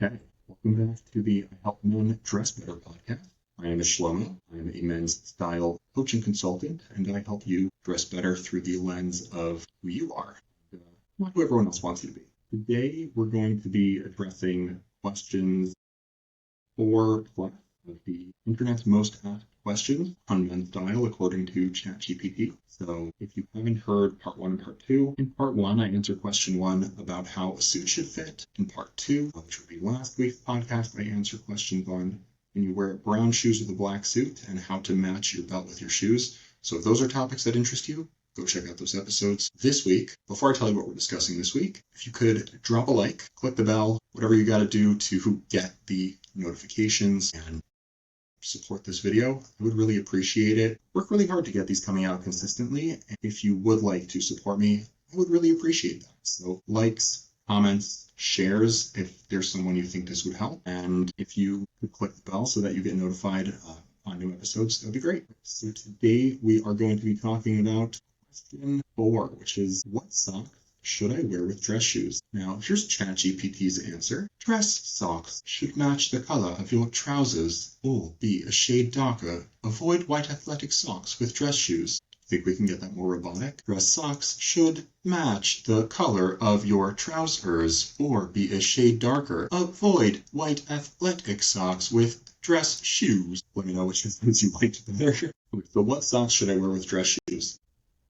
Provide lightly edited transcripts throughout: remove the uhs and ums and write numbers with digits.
Okay, welcome back to the I Help Men Dress Better podcast. My name is Shlomo. I am a men's style coaching consultant, and I help you dress better through the lens of who you are, not who everyone else wants you to be. Today, we're going to be addressing questions 4+ of the internet's most asked questions on men's style according to ChatGPT. So if you haven't heard part 1 and part 2, in part 1 I answer question 1 about how a suit should fit. In part 2, which would be last week's podcast, I answer question 1, can you wear brown shoes with a black suit and how to match your belt with your shoes. So if those are topics that interest you, go check out those episodes. This week, before I tell you what we're discussing this week, if you could drop a like, click the bell, whatever you got to do to get the notifications and support this video, I would really appreciate it. Work really hard to get these coming out consistently. And if you would like to support me, I would really appreciate that. So likes, comments, shares if there's someone you think this would help. And if you could click the bell so that you get notified on new episodes, that'd be great. So today we are going to be talking about question 4, which is what socks should I wear with dress shoes? Now, here's ChatGPT's answer. Dress socks should match the color of your trousers or be a shade darker. Avoid white athletic socks with dress shoes. Think we can get that more robotic? Dress socks should match the color of your trousers or be a shade darker. Avoid white athletic socks with dress shoes. Let me know which ones you liked better. So what socks should I wear with dress shoes?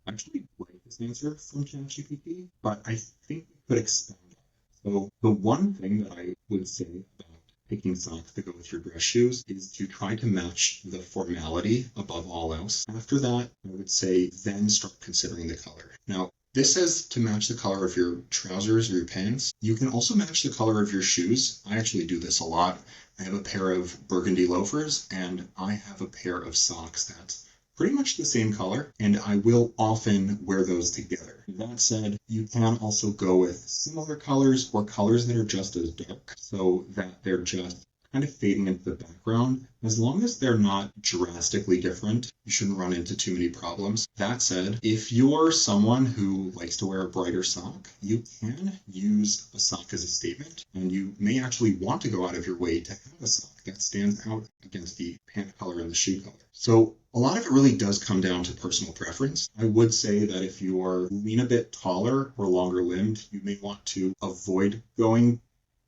I actually like this answer from ChatGPT, but I think we could expand on it. So the one thing that I would say about picking socks to go with your dress shoes is to try to match the formality above all else. After that, I would say then start considering the color. Now, this says to match the color of your trousers or your pants. You can also match the color of your shoes. I actually do this a lot. I have a pair of burgundy loafers, and I have a pair of socks that's pretty much the same color, and I will often wear those together. That said, you can also go with similar colors or colors that are just as dark so that they're just kind of fading into the background. As long as they're not drastically different, you shouldn't run into too many problems. That said, if you're someone who likes to wear a brighter sock, you can use a sock as a statement, and you may actually want to go out of your way to have a sock that stands out against the pant color and the shoe color. So a lot of it really does come down to personal preference. I would say that if you are lean a bit taller or longer limbed, you may want to avoid going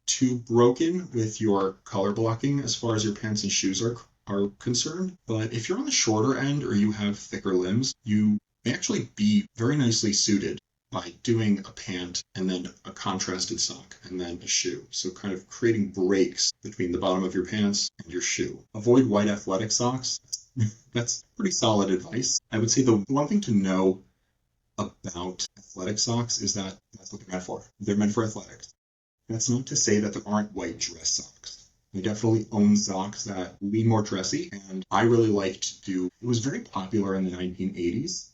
too broken with your color blocking as far as your pants and shoes are concerned. But if you're on the shorter end or you have thicker limbs, you may actually be very nicely suited by doing a pant and then a contrasted sock and then a shoe. So kind of creating breaks between the bottom of your pants and your shoe. Avoid white athletic socks. That's pretty solid advice. I would say the one thing to know about athletic socks is that that's what they're meant for. They're meant for athletics. That's not to say that there aren't white dress socks. I definitely own socks that lean more dressy, and I really like to do, it was very popular in the 1980s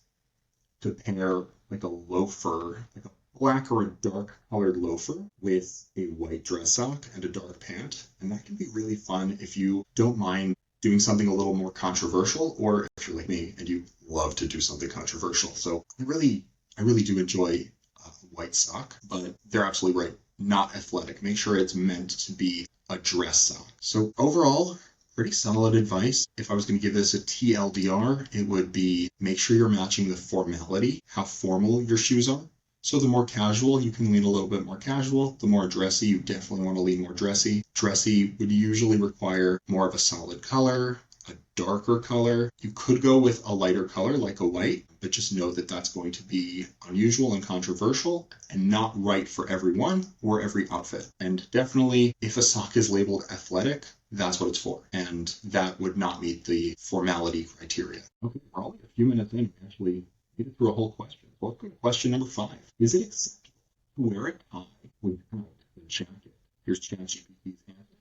to pair like a loafer, like a black or a dark colored loafer with a white dress sock and a dark pant. And that can be really fun if you don't mind doing something a little more controversial, or if you're like me and you love to do something controversial. So I really do enjoy a white sock, but they're absolutely right. Not athletic. Make sure it's meant to be a dress sock. So overall, pretty solid advice. If I was going to give this a TLDR, it would be make sure you're matching the formality, how formal your shoes are. So the more casual, you can lean a little bit more casual. The more dressy, you definitely want to lean more dressy. Dressy would usually require more of a solid color, a darker color. You could go with a lighter color like a white, but just know that that's going to be unusual and controversial and not right for everyone or every outfit. And definitely, if a sock is labeled athletic, that's what it's for. And that would not meet the formality criteria. Okay, we're only a few minutes in. We actually made it through a whole question. Welcome to question number 5. Is it acceptable to wear a tie without a jacket? Here's ChatGPT's answer.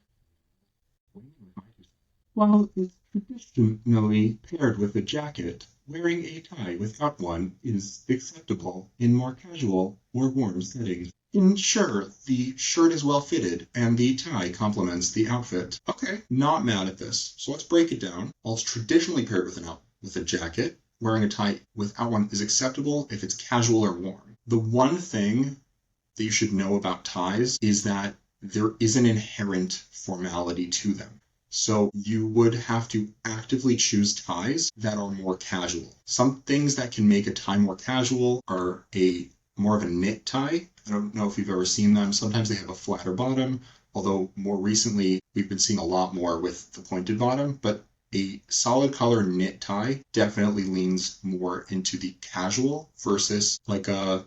While it's traditionally paired with a jacket, wearing a tie without one is acceptable in more casual or warm settings. Ensure the shirt is well fitted and the tie complements the outfit. Okay, not mad at this. So let's break it down. While it's traditionally paired with a jacket, wearing a tie without one is acceptable if it's casual or warm. The one thing that you should know about ties is that there is an inherent formality to them. So you would have to actively choose ties that are more casual. Some things that can make a tie more casual are more of a knit tie. I don't know if you've ever seen them. Sometimes they have a flatter bottom, although more recently we've been seeing a lot more with the pointed bottom. But a solid color knit tie definitely leans more into the casual versus like a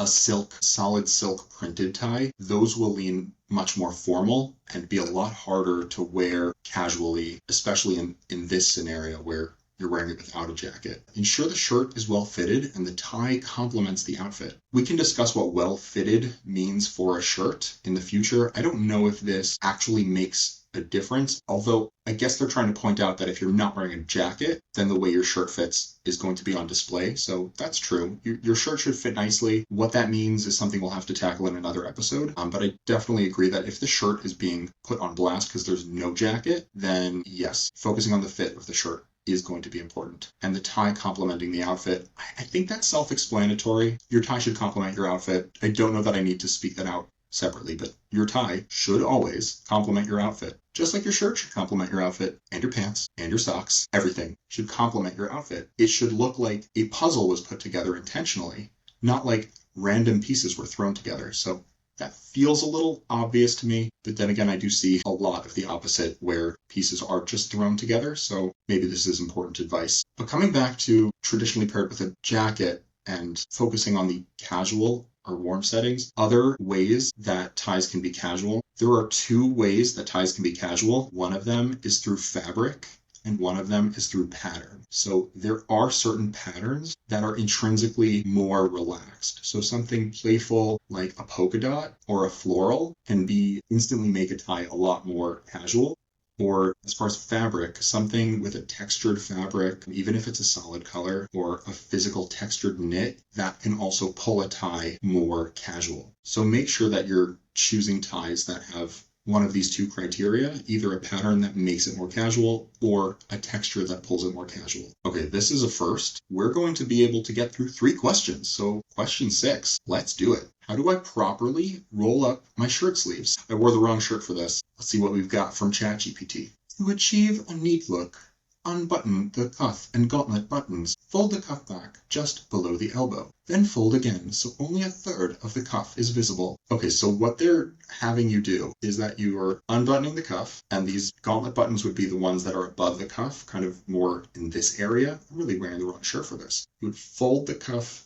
solid silk printed tie. Those will lean much more formal and be a lot harder to wear casually, especially in this scenario where you're wearing it without a jacket. Ensure the shirt is well fitted and the tie complements the outfit. We can discuss what well fitted means for a shirt in the future. I don't know if this actually makes a difference, although I guess they're trying to point out that if you're not wearing a jacket, then the way your shirt fits is going to be on display. So that's true. Your shirt should fit nicely. What that means is something we'll have to tackle in another episode. But I definitely agree that if the shirt is being put on blast because there's no jacket, then yes, focusing on the fit of the shirt is going to be important. And the tie complementing the outfit, I think that's self-explanatory. Your tie should complement your outfit. I don't know that I need to speak that out separately, but your tie should always complement your outfit. Just like your shirt should complement your outfit, and your pants, and your socks. Everything should complement your outfit. It should look like a puzzle was put together intentionally, not like random pieces were thrown together. So that feels a little obvious to me, but then again, I do see a lot of the opposite where pieces are just thrown together, so maybe this is important advice. But coming back to traditionally paired with a jacket and focusing on the casual or warm settings, other ways that ties can be casual. There are two ways that ties can be casual. One of them is through fabric, and one of them is through pattern. So there are certain patterns that are intrinsically more relaxed. So something playful like a polka dot or a floral can instantly make a tie a lot more casual. Or as far as fabric, something with a textured fabric, even if it's a solid color, or a physical textured knit, that can also pull a tie more casual. So make sure that you're choosing ties that have one of these two criteria, either a pattern that makes it more casual or a texture that pulls it more casual. Okay, this is a first. We're going to be able to get through 3 questions. So question 6, let's do it. How do I properly roll up my shirt sleeves? I wore the wrong shirt for this. Let's see what we've got from ChatGPT. To achieve a neat look, unbutton the cuff and gauntlet buttons. Fold the cuff back just below the elbow. Then fold again so only a third of the cuff is visible. Okay, so what they're having you do is that you are unbuttoning the cuff, and these gauntlet buttons would be the ones that are above the cuff, kind of more in this area. I'm really wearing the wrong shirt for this. You would fold the cuff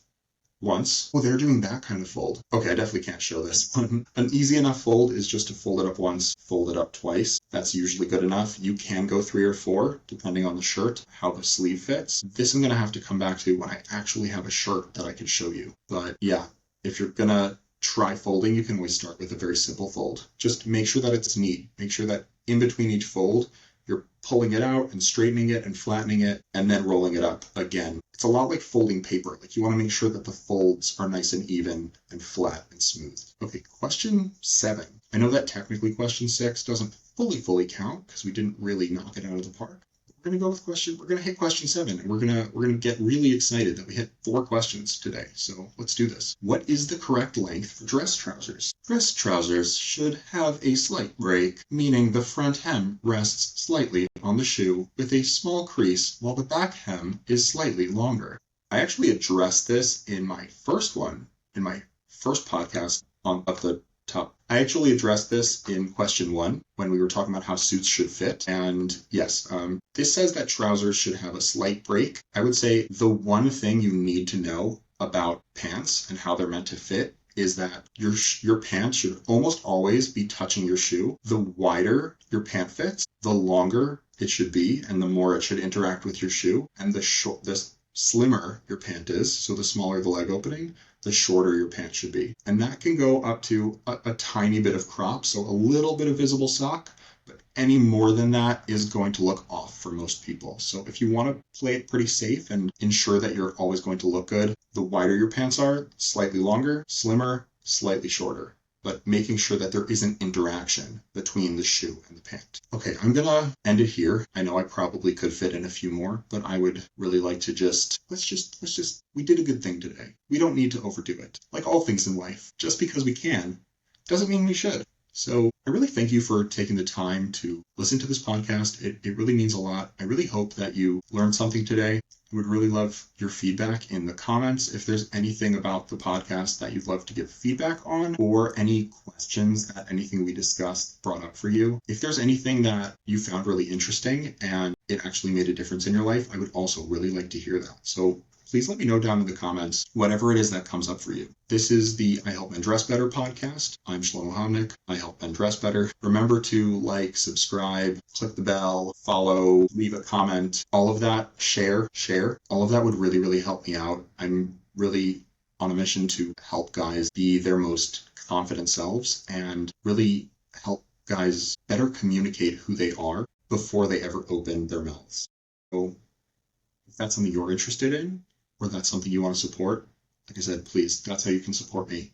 once. Oh, they're doing that kind of fold. Okay, I definitely can't show this. An easy enough fold is just to fold it up once, fold it up twice. That's usually good enough. You can go 3 or 4, depending on the shirt, how the sleeve fits. This I'm going to have to come back to when I actually have a shirt that I can show you. But yeah, if you're going to try folding, you can always start with a very simple fold. Just make sure that it's neat. Make sure that in between each fold, you're pulling it out and straightening it and flattening it and then rolling it up again. It's a lot like folding paper. Like you want to make sure that the folds are nice and even and flat and smooth. Okay, question 7. I know that technically question 6 doesn't fully count because we didn't really knock it out of the park. We're going to hit question 7, and we're going to get really excited that we hit 4 questions today. So let's do this. What is the correct length for dress trousers? Dress trousers should have a slight break, meaning the front hem rests slightly on the shoe with a small crease while the back hem is slightly longer. I actually addressed this in my first podcast of the top. I actually addressed this in question 1 when we were talking about how suits should fit. And yes, this says that trousers should have a slight break. I would say the one thing you need to know about pants and how they're meant to fit is that your pants should almost always be touching your shoe. The wider your pant fits, the longer it should be, and the more it should interact with your shoe. And the slimmer your pant is, so the smaller the leg opening, the shorter your pant should be. And that can go up to a tiny bit of crop, so a little bit of visible sock, but any more than that is going to look off for most people. So if you want to play it pretty safe and ensure that you're always going to look good, the wider your pants are, slightly longer, slimmer, slightly shorter, but making sure that there is an interaction between the shoe and the pant. Okay, I'm gonna end it here. I know I probably could fit in a few more, but I would really like to we did a good thing today. We don't need to overdo it. Like all things in life, just because we can, doesn't mean we should. So I really thank you for taking the time to listen to this podcast. It really means a lot. I really hope that you learned something today. I would really love your feedback in the comments. If there's anything about the podcast that you'd love to give feedback on, or any questions that anything we discussed brought up for you. If there's anything that you found really interesting and it actually made a difference in your life, I would also really like to hear that. So please let me know down in the comments whatever it is that comes up for you. This is the I Help Men Dress Better podcast. I'm Shlomo Homnick. I help men dress better. Remember to like, subscribe, click the bell, follow, leave a comment, all of that, share. All of that would really, really help me out. I'm really on a mission to help guys be their most confident selves and really help guys better communicate who they are before they ever open their mouths. So if that's something you're interested in, or that's something you want to support, like I said, please, that's how you can support me.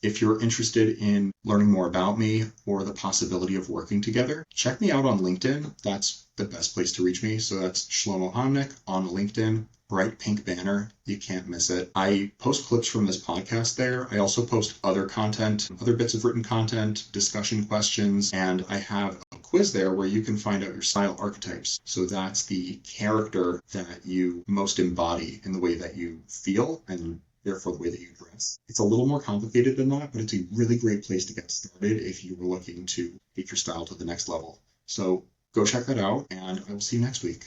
If you're interested in learning more about me or the possibility of working together, check me out on LinkedIn. That's the best place to reach me. So that's Shlomo Homnick on LinkedIn. Bright pink banner. You can't miss it. I post clips from this podcast there. I also post other content, other bits of written content, discussion questions, and I have a quiz there where you can find out your style archetypes. So that's the character that you most embody in the way that you feel and therefore the way that you dress. It's a little more complicated than that, but it's a really great place to get started if you were looking to take your style to the next level. So go check that out, and I will see you next week.